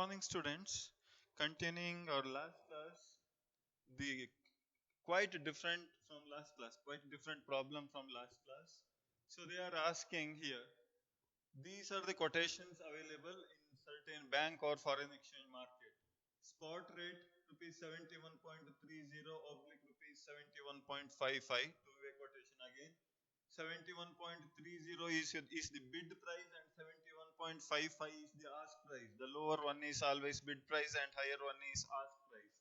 morning, students. Continuing our last class, the quite different from last class, quite different problem from last class. So they are asking here, these are the quotations available in certain bank or foreign exchange market. Spot rate rupees 71.30 oblique rupees 71.55, two-way quotation again. 71.30 is the bid price and 71.55 is the ask price. The lower one is always bid price and higher one is ask price.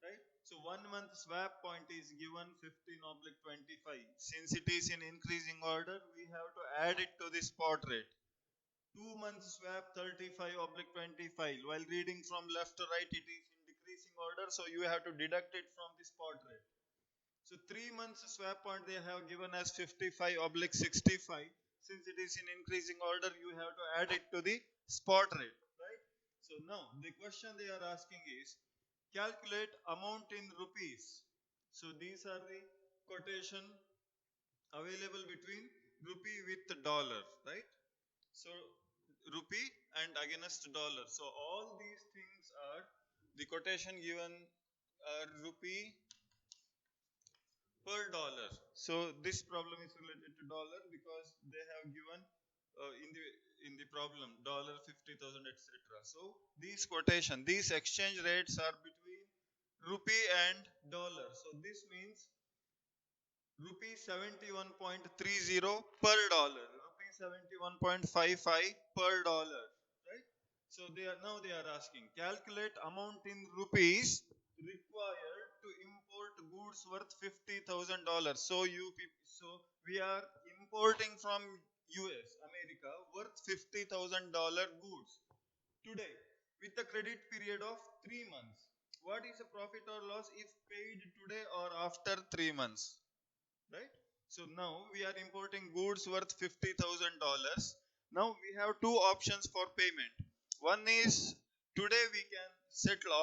Right? So 1 month swap point is given 15 oblique 25. Since it is in increasing order, we have to add it to the spot rate. 2 months swap 35 oblique 25. While reading from left to right, it is in decreasing order, so you have to deduct it from the spot rate. So 3 months swap point they have given as 55 oblique 65. Since it is in increasing order, you have to add it to the spot rate, right? So now the question they are asking is calculate amount in rupees. So these are the quotation available between rupee with dollar, right? So rupee and against dollar. So all these things are the quotation given rupee per dollar. So this problem is related to dollar because they have given in the problem dollar 50,000 etc. So these quotation, these exchange rates are between rupee and dollar. So this means rupee 71.30 per dollar, rupee 71.55 per dollar, right? So they are asking calculate amount in rupees required to import goods worth $50,000. So we are importing from US America worth $50,000 goods today with a credit period of 3 months. What is the profit or loss if paid today or after 3 months? Right? So now we are importing goods worth $50,000. Now we have two options for payment. One is today we can settle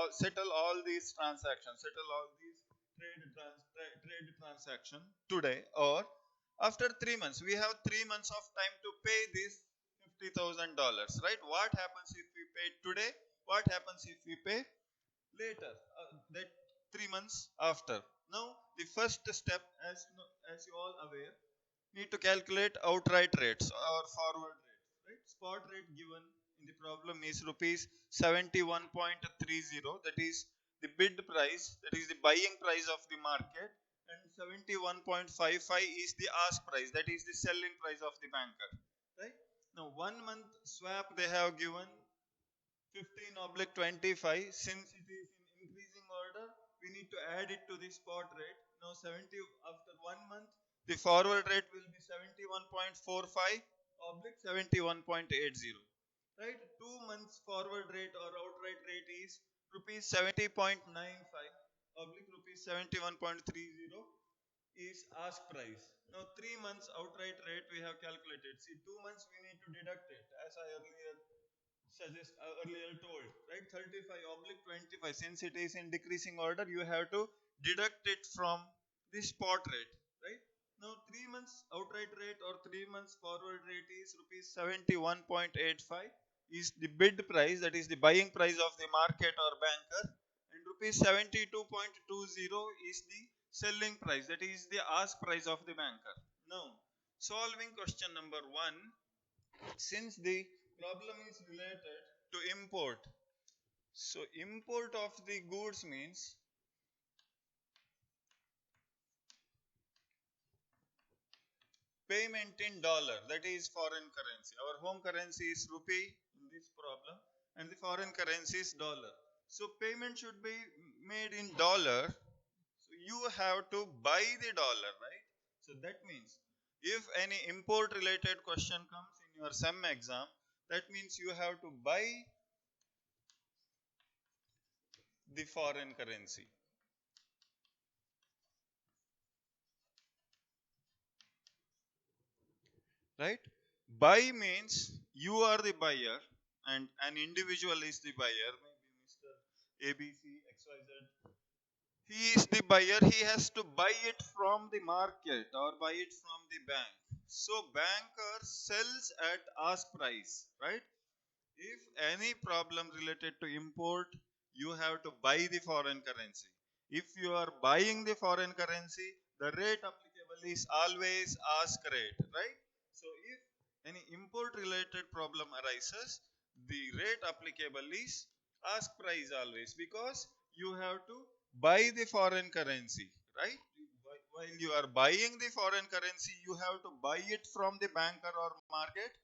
all these transactions, settle all these trade transaction today, or after 3 months. We have 3 months of time to pay this $50,000. Right? What happens if we pay today? What happens if we pay later, that 3 months after? Now the first step, as you know, as you all aware, need to calculate outright rates or forward rates, right? Spot rate given in the problem is rupees 71.30, that is the bid price, that is the buying price of the market, and 71.55 is the ask price, that is the selling price of the banker, right? Now 1 month swap they have given 15 oblique 25. Since it is in increasing order, we need to add it to the spot rate. Now 70 after 1 month, the forward rate will be 71.45 oblique 71.80. Right? 2 months forward rate or outright rate is rupees 70.95 oblique rupees 71.30 is ask price. Now 3 months outright rate we have calculated. See, 2 months we need to deduct it as I earlier told, right? 35 oblique 25. Since it is in decreasing order, you have to deduct it from the spot rate, right? Now 3 months outright rate or 3 months forward rate is rupees 71.85 is the bid price, that is the buying price of the market or banker, and rupees 72.20 is the selling price, that is the ask price of the banker. Now solving question number 1, since the problem is related to import, so import of the goods means payment in dollar, that is foreign currency. Our home currency is rupee in this problem and the foreign currency is dollar. So payment should be made in dollar, so you have to buy the dollar, right? So that means if any import related question comes in your SEM exam, that means you have to buy the foreign currency, right? Buy means you are the buyer and an individual is the buyer, maybe Mr. ABC XYZ. He is the buyer, he has to buy it from the market or buy it from the bank. So banker sells at ask price, right? If any problem related to import, you have to buy the foreign currency. If you are buying the foreign currency, the rate applicable is always ask rate, right? So if any import related problem arises, the rate applicable is ask price always, because you have to buy the foreign currency, right? While you are buying the foreign currency, you have to buy it from the banker or market.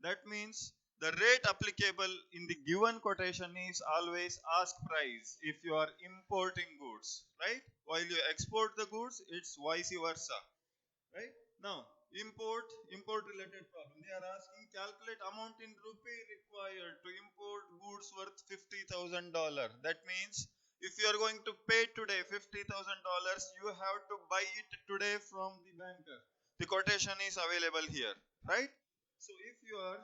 That means the rate applicable in the given quotation is always ask price if you are importing goods, right? While you export the goods, it's vice versa, right? Now, import related problem. They are asking calculate amount in rupee required to import goods worth $50,000. That means if you are going to pay today $50,000, you have to buy it today from the banker. The quotation is available here, right? So if you are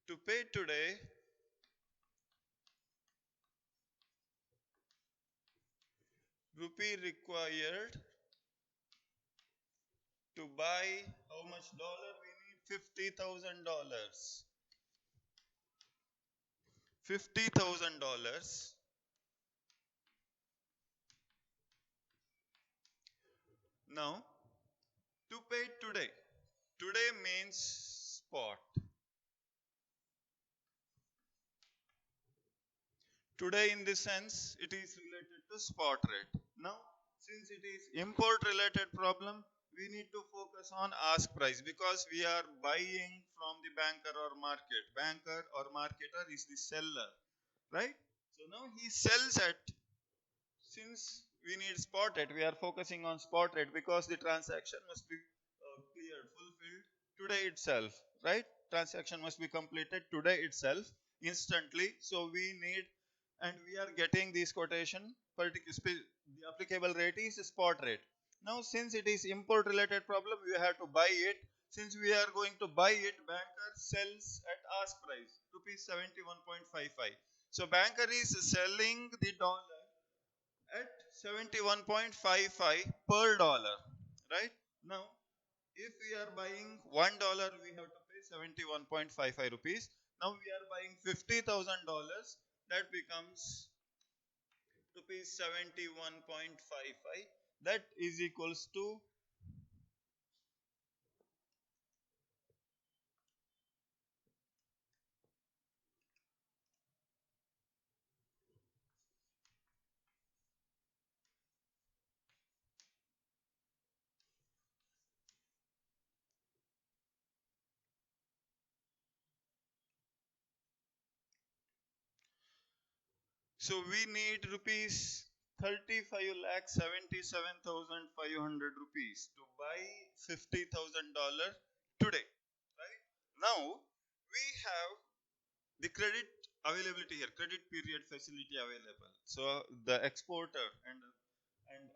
to pay today, rupee required to buy how much dollar we need? $50,000. $50,000. Now, to pay today. Today means spot. Today in this sense, it is related to spot rate. Now, since it is import related problem, we need to focus on ask price, because we are buying from the banker or market. Banker or marketer is the seller, right? So now he sells at, since we need spot rate, we are focusing on spot rate because the transaction must be cleared, fulfilled today itself, right? Transaction must be completed today itself, instantly. So we need, and we are getting this quotation, the applicable rate is spot rate. Now, since it is import related problem, we have to buy it. Since we are going to buy it, banker sells at ask price, rupees 71.55. So banker is selling the dollar at 71.55 per dollar, right? Now, if we are buying $1, we have to pay 71.55 rupees. Now we are buying $50,000, that becomes rupees 71.55. That is equals to, so we need rupees 35,77,500 rupees to buy $50,000 today, right? Now we have the credit availability here, credit period facility available. So the exporter and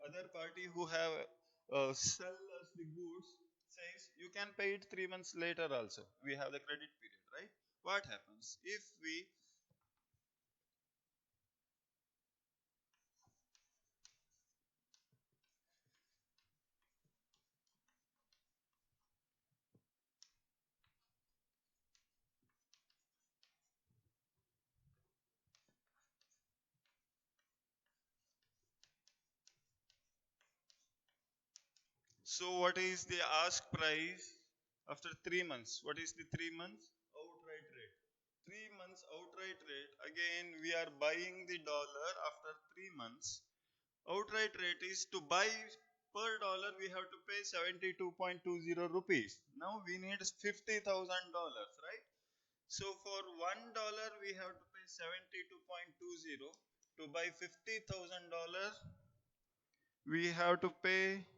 other party who have sell us the goods says you can pay it 3 months later also. We have the credit period, right? What happens if we, so what is the ask price after 3 months? What is the 3 months outright rate? 3 months outright rate, again we are buying the dollar after 3 months. Outright rate is, to buy per dollar we have to pay 72.20 rupees. Now we need $50,000, right? So for $1 we have to pay 72.20. To buy $50,000 we have to pay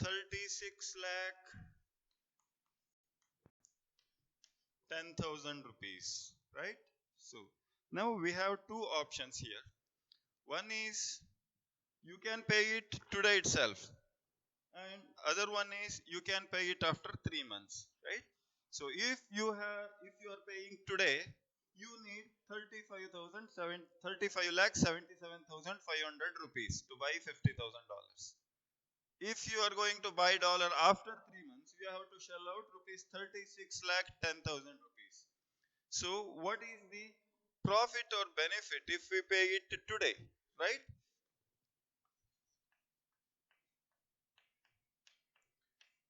36 lakh 10,000 rupees, right? So now we have two options here. One is you can pay it today itself, and other one is you can pay it after 3 months, right? So if you are paying today, you need 35 lakh 77,500 rupees to buy $50,000. If you are going to buy dollar after 3 months, you have to shell out rupees 36 lakh 10,000 rupees. So what is the profit or benefit if we pay it today, right?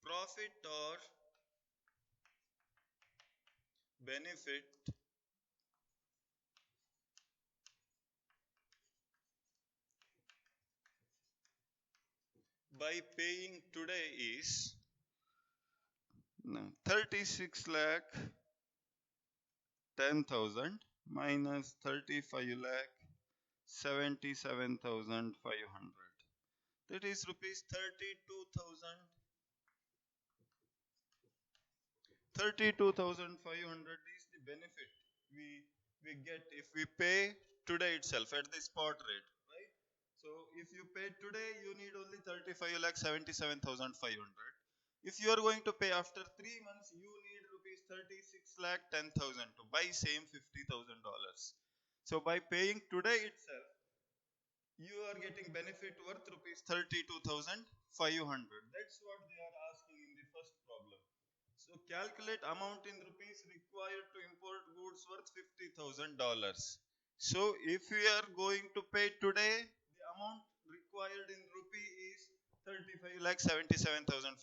Profit or benefit by paying today is 36 lakh 10,000 minus 35 lakh 77,500. That is rupees 32,500 is the benefit we get if we pay today itself at the spot rate, right? So if you pay today, you need only 35 lakh 77,500. If you are going to pay after 3 months, you need rupees 36 lakh 10,000 to buy same $50,000. So by paying today itself, you are getting benefit worth rupees 32,500. That's what they are asking in the first problem. So calculate amount in rupees required to import goods worth $50,000. So if we are going to pay today, the amount required in rupee is 35 lakh 77,500.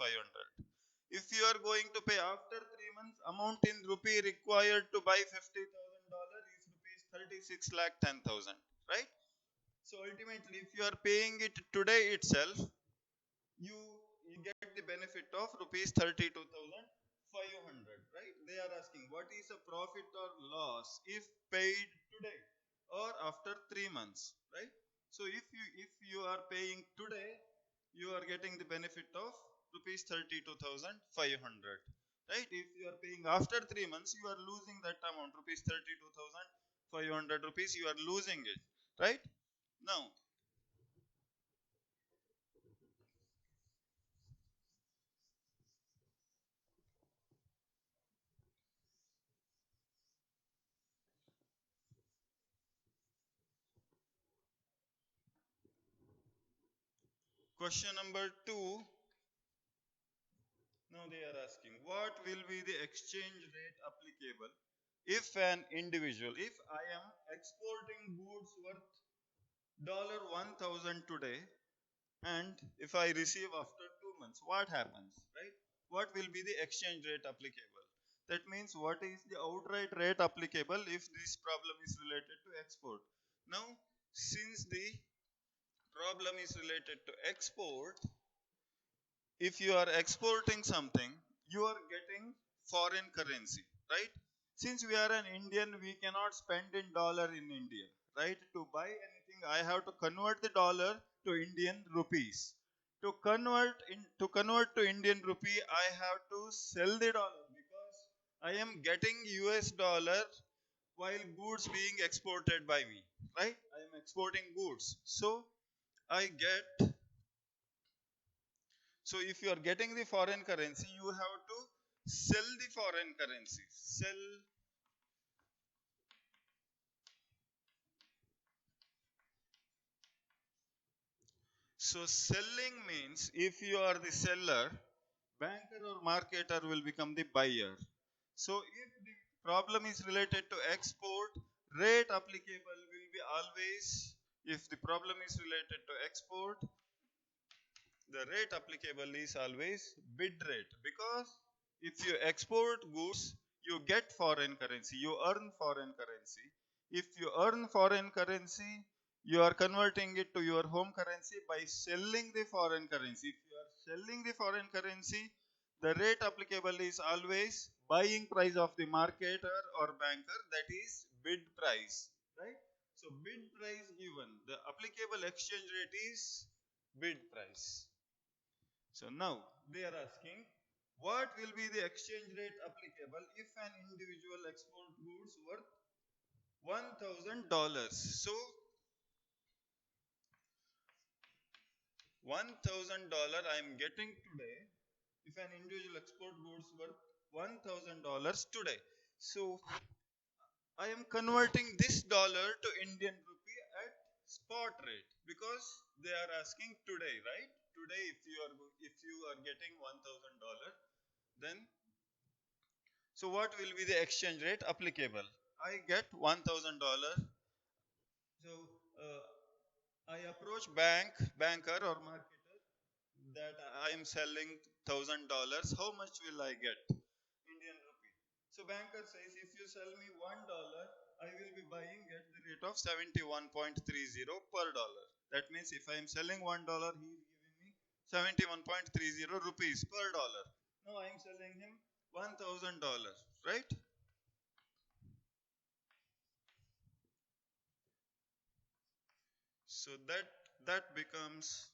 If you are going to pay after 3 months, amount in rupee required to buy $50,000 is rupees 36 lakh 10,000, right? So ultimately, if you are paying it today itself, you get the benefit of rupees 32,500, right? They are asking what is a profit or loss if paid today or after 3 months, right? So if you are paying today, you are getting the benefit of rupees 32,500, right? If you are paying after 3 months, you are losing that amount, rupees 32,500 rupees, you are losing it, right? Now, question number 2. Now they are asking, what will be the exchange rate applicable if an individual, if I am exporting goods worth $1,000 today, and if I receive after 2 months, what happens, right? What will be the exchange rate applicable? That means what is the outright rate applicable if this problem is related to export? Now, since the problem is related to export, if you are exporting something, you are getting foreign currency, right? Since we are an Indian, we cannot spend in dollar in India, right? To buy anything, I have to convert the dollar to Indian rupees. To convert to Indian rupee, I have to sell the dollar because I am getting US dollar while goods being exported by me, right? I am exporting goods. I get so if you are getting the foreign currency, you have to sell the foreign currency. So selling means if you are the seller, banker or marketer will become the buyer. So if the problem is related to export, rate applicable will be always, if the problem is related to export, the rate applicable is always bid rate, because if you export goods, you get foreign currency, you earn foreign currency. If you earn foreign currency, you are converting it to your home currency by selling the foreign currency. If you are selling the foreign currency, the rate applicable is always buying price of the marketer or banker, that is bid price, right? So bid price given, the applicable exchange rate is bid price. So now they are asking, what will be the exchange rate applicable if an individual export goods worth $1,000? So $1,000 I am getting today if an individual export goods worth $1,000 today. So I am converting this dollar to Indian rupee at spot rate because they are asking today, right? Today, if you are getting $1,000, then so what will be the exchange rate applicable? I get $1,000. So uh, I approach banker or marketer that I am selling $1,000. How much will I get? Indian rupee. So banker says if you sell me $1, I will be buying at the rate of 71.30 per dollar. That means if I am selling $1, he is giving me 71.30 rupees per dollar. Now I am selling him $1,000, right? So that becomes.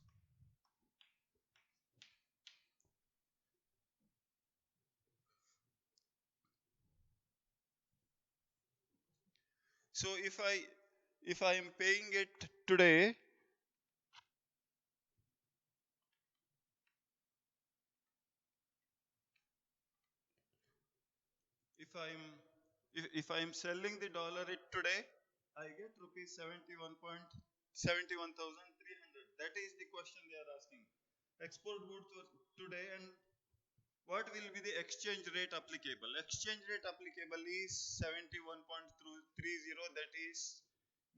So if I am paying it today, if I am if I am selling the dollar it today, I get rupees 71,300. That is the question they are asking. Export goods today, and what will be the exchange rate applicable? Exchange rate applicable is 71.30.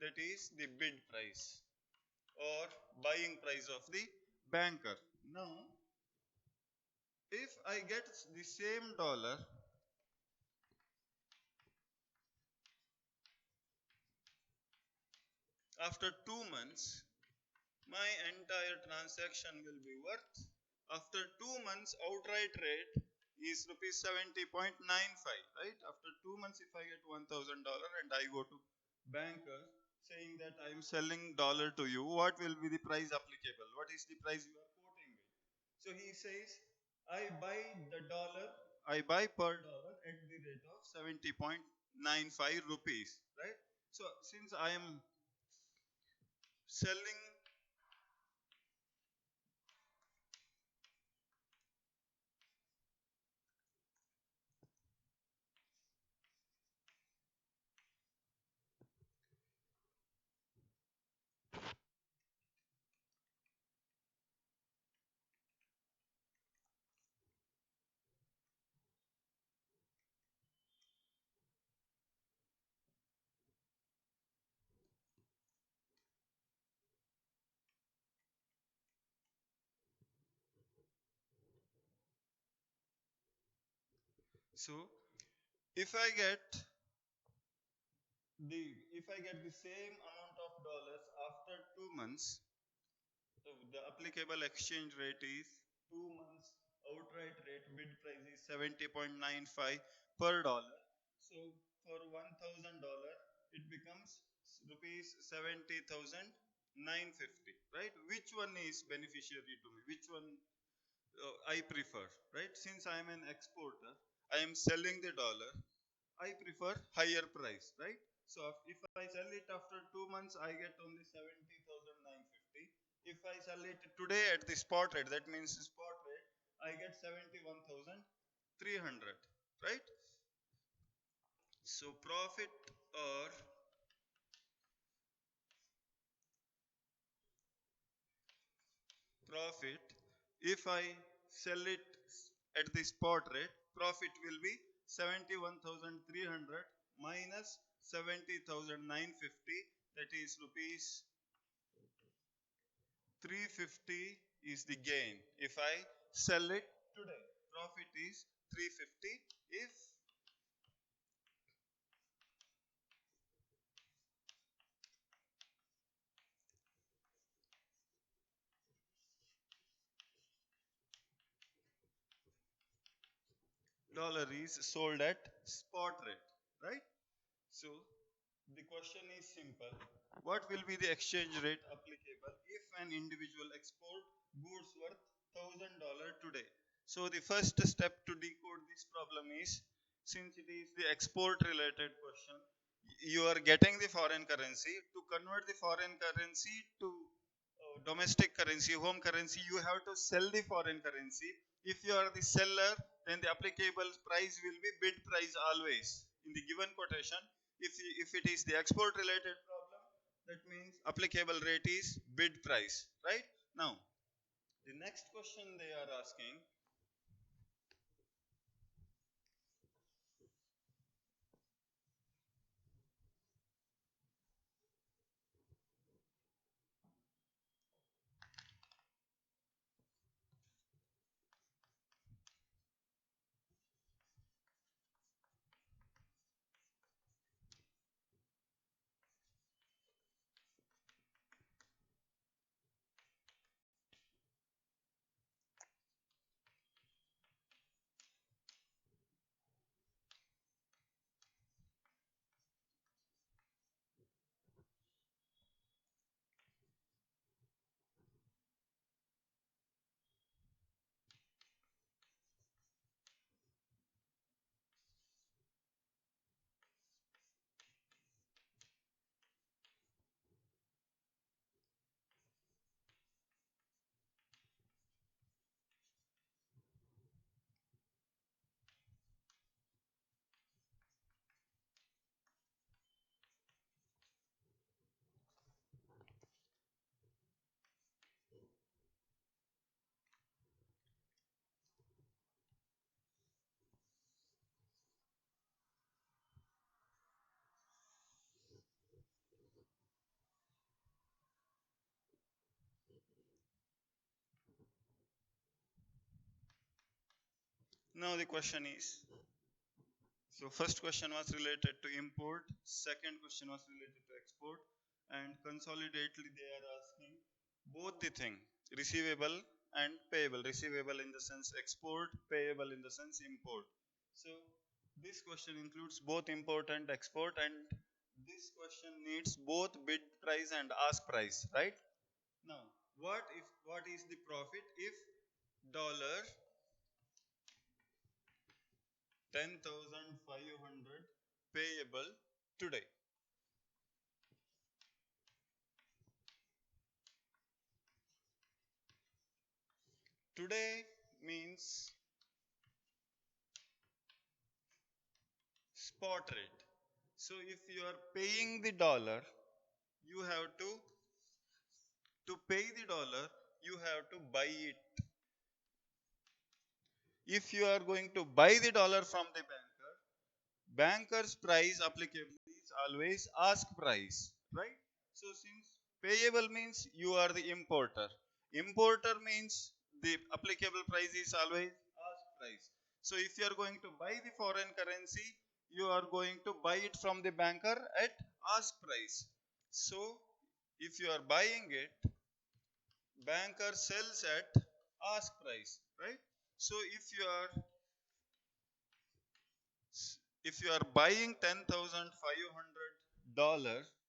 That is the bid price or buying price of the banker. Now, if I get the same dollar after 2 months, my entire transaction will be worth, after 2 months, outright rate is rupees 70.95, right? After 2 months, if I get $1,000 and I go to banker saying that I am selling dollar to you, what will be the price applicable? What is the price you are quoting me? So he says, I buy the dollar, I buy per dollar at the rate of 70.95 rupees, right? So since I am selling, so if I get the same amount of dollars after 2 months, so the applicable exchange rate is 2 months outright rate bid price is 70.95 per dollar. So for $1,000 it becomes rupees 70,950, right? Which one is beneficiary to me? Which one I prefer, right? Since I am an exporter, I am selling the dollar, I prefer higher price, right? So if I sell it after 2 months, I get only 70,950. If I sell it today at the spot rate, that means spot rate, I get 71,300, right? So or profit, if I sell it at the spot rate, profit will be 71,300 minus 70,950, that is rupees 350 is the gain. If I sell it today, profit is 350. If dollar is sold at spot rate, right? So the question is simple. What will be the exchange rate applicable if an individual export goods worth $1,000 today? So the first step to decode this problem is, since it is the export related question, you are getting the foreign currency. To convert the foreign currency to domestic currency, home currency, you have to sell the foreign currency. If you are the seller, then the applicable price will be bid price always in the given quotation. If it is the export related problem, that means applicable rate is bid price, right? Now, the next question they are asking, now the question is, so first question was related to import, second question was related to export, and consolidately they are asking both the thing, receivable and payable. Receivable in the sense export, payable in the sense import. So this question includes both import and export, and this question needs both bid price and ask price, right? Now, what is the profit if dollar 10,500 payable today? Today means spot rate. So if you are paying the dollar, you have to pay the dollar, you have to buy it. If you are going to buy the dollar from the banker, banker's price applicable is always ask price, right? So since payable means you are the importer, importer means the applicable price is always ask price. So if you are going to buy the foreign currency, you are going to buy it from the banker at ask price. So if you are buying it, banker sells at ask price, right? So if you are buying $10,500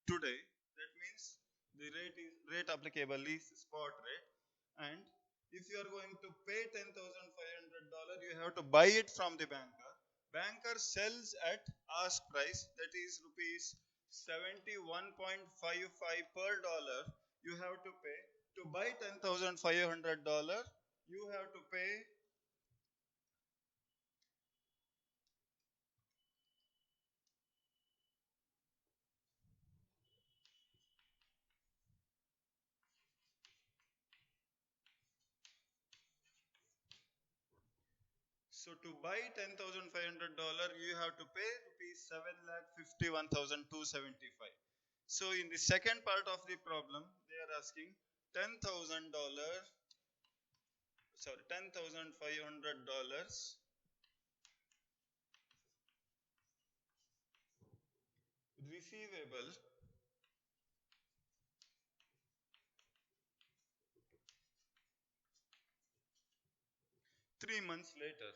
today, that means the rate applicable is spot rate, and if you are going to pay $10,500, you have to buy it from the banker. Banker sells at ask price, that is rupees 71.55 per dollar. You have to pay to buy $10,500. You have to pay. So to buy $10,500, you have to pay rupees 7,51,275. So in the second part of the problem, they are asking $10,000, sorry, $10,500 receivable 3 months later.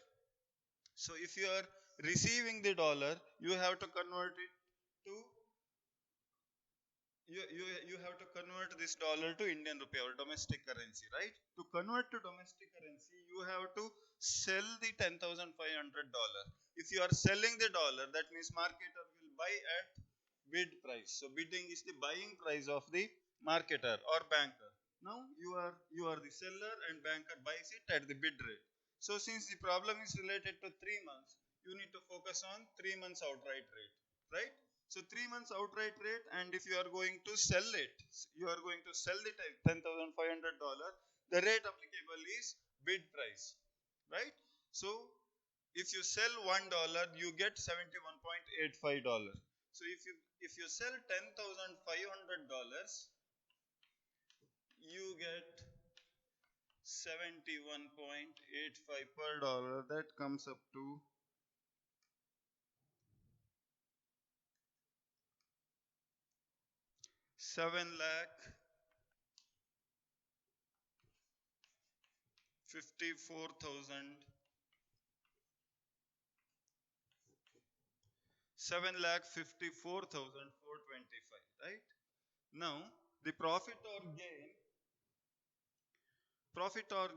So if you are receiving the dollar, you have to convert it to you have to convert this dollar to Indian rupee or domestic currency, right? To convert to domestic currency, you have to sell the $10,500. If you are selling the dollar, that means marketer will buy at bid price. So bidding is the buying price of the marketer or banker. Now you are the seller and banker buys it at the bid rate. So since the problem is related to 3 months, you need to focus on 3 months outright rate, right? So 3 months outright rate, and if you are going to sell it, you are going to sell the $10,500, the rate applicable is bid price, right? So if you sell $1, you get $71.85. So if you sell $10,500, you get 71.85 per dollar. That comes up to 7,54,000 7,54,425, right? Now the profit or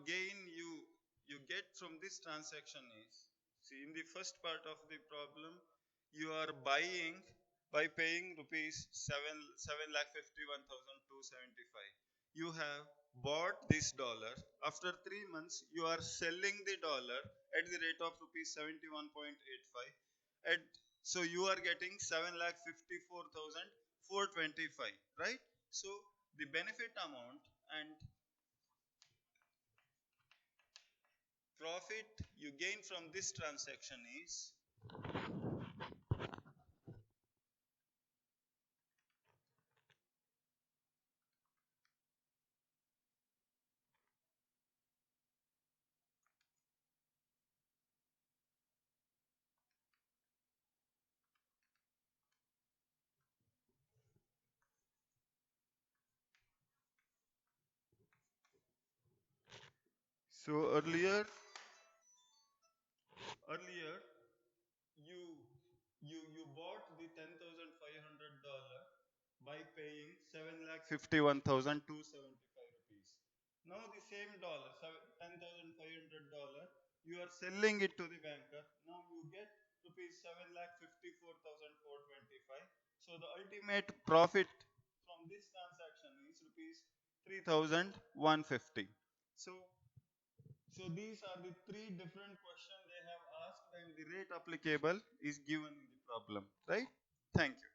gain you get from this transaction is, see, in the first part of the problem, you are buying by paying rupees 7,51,275. You have bought this dollar. After 3 months you are selling the dollar at the rate of rupees 71.85, and so you are getting 7,54,425, right? So the benefit amount and profit you gain from this transaction is so earlier you you bought the $10,500 by paying 7,51,275 rupees. Now the same dollar, $10,500, you are selling it to the banker. Now you get rupees 7,54,425. So the ultimate profit from this transaction is rupees 3,150. So these are the three different questions they have asked, and the rate applicable is given in the problem, right? Thank you.